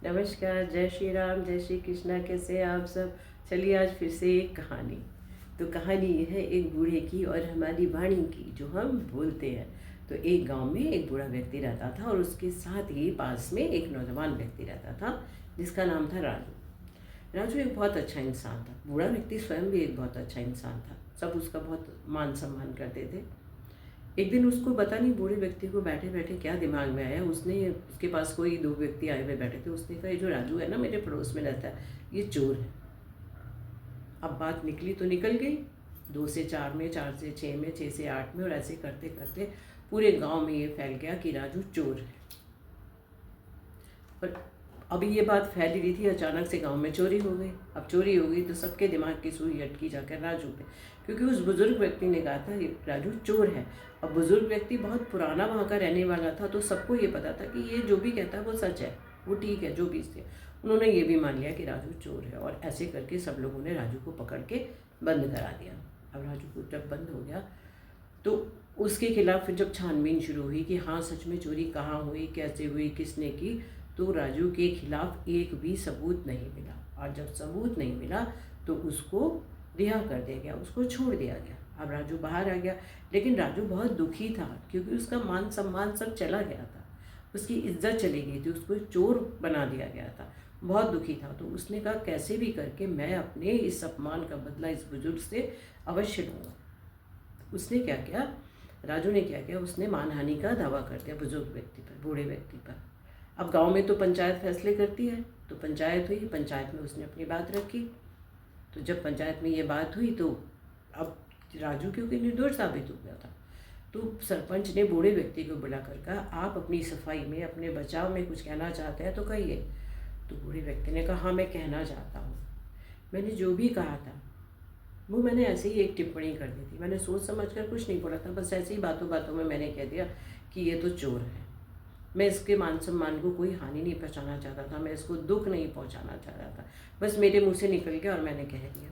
नमस्कार, जय श्री राम, जय श्री कृष्णा। कैसे हैं आप सब। चलिए आज फिर से एक कहानी। तो कहानी ये है एक बूढ़े की और हमारी वाणी की, जो हम बोलते हैं। तो एक गांव में एक बूढ़ा व्यक्ति रहता था और उसके साथ ही पास में एक नौजवान व्यक्ति रहता था जिसका नाम था राजू। राजू एक बहुत अच्छा इंसान था। बूढ़ा व्यक्ति स्वयं भी एक बहुत अच्छा इंसान था। सब उसका बहुत मान सम्मान करते थे। एक दिन उसको पता नहीं बूढ़े व्यक्ति को बैठे बैठे क्या दिमाग में आया, उसके पास कोई दो व्यक्ति आए हुए बैठे थे। उसने कहा, ये जो राजू है ना, मेरे पड़ोस में रहता है, ये चोर है। अब बात निकली तो निकल गई। 2 से 4 में, 4 से 6 में, 6 से 8 में, और ऐसे करते करते पूरे गांव में ये फैल गया कि राजू चोर है। और अभी ये बात फैल रही थी, अचानक से गांव में चोरी हो गई। अब चोरी हो गई तो सबके दिमाग की सुई अटकी जाकर राजू पे, क्योंकि उस बुजुर्ग व्यक्ति ने कहा था ये राजू चोर है। अब बुजुर्ग व्यक्ति बहुत पुराना वहाँ का रहने वाला था, तो सबको ये पता था कि ये जो भी कहता है वो सच है, वो ठीक है जो भी थे। उन्होंने ये भी मान लिया कि राजू चोर है, और ऐसे करके सब लोगों ने राजू को पकड़ के बंद करा दिया। अब राजू को जब बंद हो गया तो उसके खिलाफ फिर जब छानबीन शुरू हुई कि हाँ सच में चोरी कहाँ हुई, कैसे हुई, किसने की, तो राजू के खिलाफ एक भी सबूत नहीं मिला। और जब सबूत नहीं मिला तो उसको रिहा कर दिया गया, उसको छोड़ दिया गया। अब राजू बाहर आ गया, लेकिन राजू बहुत दुखी था, क्योंकि उसका मान सम्मान सब चला गया था, उसकी इज्जत चली गई थी, उसको चोर बना दिया गया था। बहुत दुखी था। तो उसने कहा, कैसे भी करके मैं अपने इस अपमान का बदला इस बुजुर्ग से अवश्य लूँगा। उसने क्या किया, राजू ने क्या किया, उसने मानहानि का दावा कर दिया बुजुर्ग व्यक्ति पर, बूढ़े व्यक्ति पर। अब गांव में तो पंचायत फैसले करती है, तो पंचायत हुई, पंचायत में उसने अपनी बात रखी। तो जब पंचायत में ये बात हुई तो अब राजू क्योंकि निर्दोष साबित हो गया था, तो सरपंच ने बूढ़े व्यक्ति को बुलाकर कहा, आप अपनी सफाई में, अपने बचाव में कुछ कहना चाहते हैं तो कहिए। तो बूढ़े व्यक्ति ने कहा, हाँ मैं कहना चाहता हूँ। मैंने जो भी कहा था वो मैंने ऐसे ही एक टिप्पणी कर दी थी, मैंने सोच समझ कर कुछ नहीं बोला था, बस ऐसे ही बातों बातों में मैंने कह दिया कि ये तो चोर है। मैं इसके मान सम्मान को कोई हानि नहीं पहुंचाना चाहता था, मैं इसको दुख नहीं पहुंचाना चाह रहा था, बस मेरे मुंह से निकल गया और मैंने कह दिया।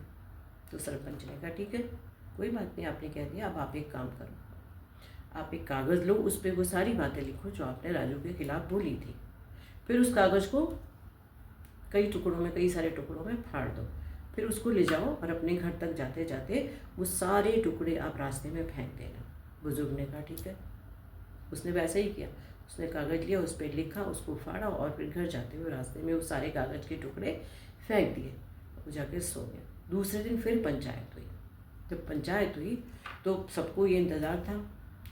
तो सरपंच ने कहा, ठीक है कोई बात नहीं, आपने कह दिया, अब आप एक काम करो, आप एक कागज़ लो, उस पर वो सारी बातें लिखो जो आपने राजू के खिलाफ बोली थी। फिर उस कागज़ को कई टुकड़ों में, कई सारे टुकड़ों में फाड़ दो। फिर उसको ले जाओ और अपने घर तक जाते जाते वो सारे टुकड़े आप रास्ते में फेंक देना। बुजुर्ग ने कहा, ठीक है। उसने वैसा ही किया। उसने कागज़ लिया, उस पर लिखा, उसको फाड़ा, और फिर घर जाते हुए रास्ते में वो सारे कागज़ के टुकड़े फेंक दिए। वो जाके सो गया। दूसरे दिन फिर पंचायत हुई। जब पंचायत हुई तो सबको ये इंतज़ार था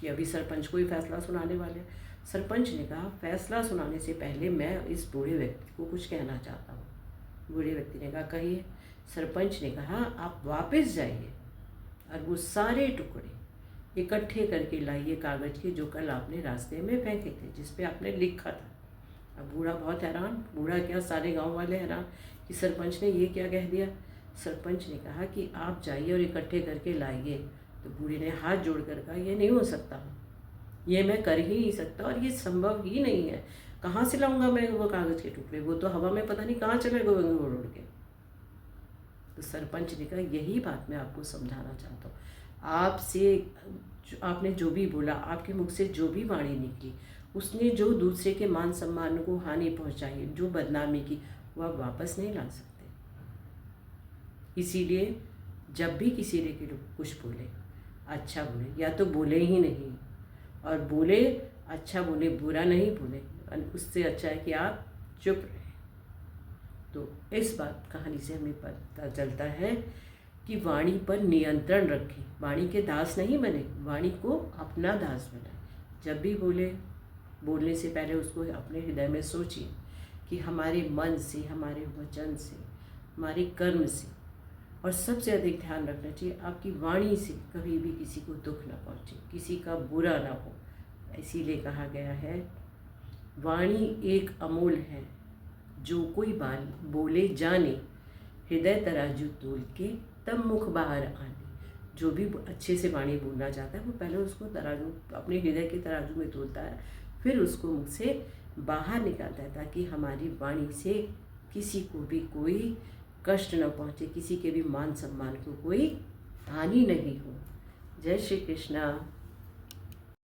कि अभी सरपंच को ही फैसला सुनाने वाले। सरपंच ने कहा, फैसला सुनाने से पहले मैं इस बूढ़े व्यक्ति को कुछ कहना चाहता हूँ। बूढ़े व्यक्ति ने कहा, कहिए। सरपंच ने कहा, आप वापस जाइए और वो सारे टुकड़े इकट्ठे करके लाइए कागज़ के, जो कल आपने रास्ते में फेंके थे, जिस पे आपने लिखा था। अब बूढ़ा बहुत हैरान, बूढ़ा क्या सारे गांव वाले हैरान कि सरपंच ने ये क्या कह दिया। सरपंच ने कहा कि आप जाइए और इकट्ठे करके लाइए। तो बूढ़े ने हाथ जोड़ कर कहा, ये नहीं हो सकता, ये मैं कर ही नहीं सकता, और ये संभव ही नहीं है। कहाँ से लाऊंगा मैं वो कागज़ के टुकड़े, वो तो हवा में पता नहीं कहाँ चले गए उड़ के। तो सरपंच ने कहा, यही बात मैं आपको समझाना चाहता हूँ। आपने जो भी बोला, आपके मुख से जो भी वाणी निकली, उसने जो दूसरे के मान सम्मान को हानि पहुंचाई, जो बदनामी की, वो आप वापस नहीं ला सकते। इसीलिए जब भी किसी ने कुछ बोले, अच्छा बोले, या तो बोले ही नहीं, और बोले अच्छा बोले, बुरा नहीं बोले, उससे अच्छा है कि आप चुप रहें। तो इस बात कहानी से हमें पता चलता है कि वाणी पर नियंत्रण रखें, वाणी के दास नहीं बने, वाणी को अपना दास बनाए। जब भी बोलने से पहले उसको अपने हृदय में सोचिए कि हमारे मन से, हमारे वचन से, हमारे कर्म से, और सबसे अधिक ध्यान रखना चाहिए आपकी वाणी से कभी भी किसी को दुख ना पहुँचे, किसी का बुरा ना हो। इसीलिए कहा गया है, वाणी एक अमूल है, जो कोई बोले जाने, हृदय तराजू तोल के तब मुख बाहर आने। जो भी अच्छे से वाणी बोलना चाहता है वो पहले उसको तराजू, अपने हृदय के तराजू में तोलता है, फिर उसको मुख से बाहर निकालता है, ताकि हमारी वाणी से किसी को भी कोई कष्ट न पहुँचे, किसी के भी मान सम्मान को कोई हानि नहीं हो। जय श्री कृष्णा।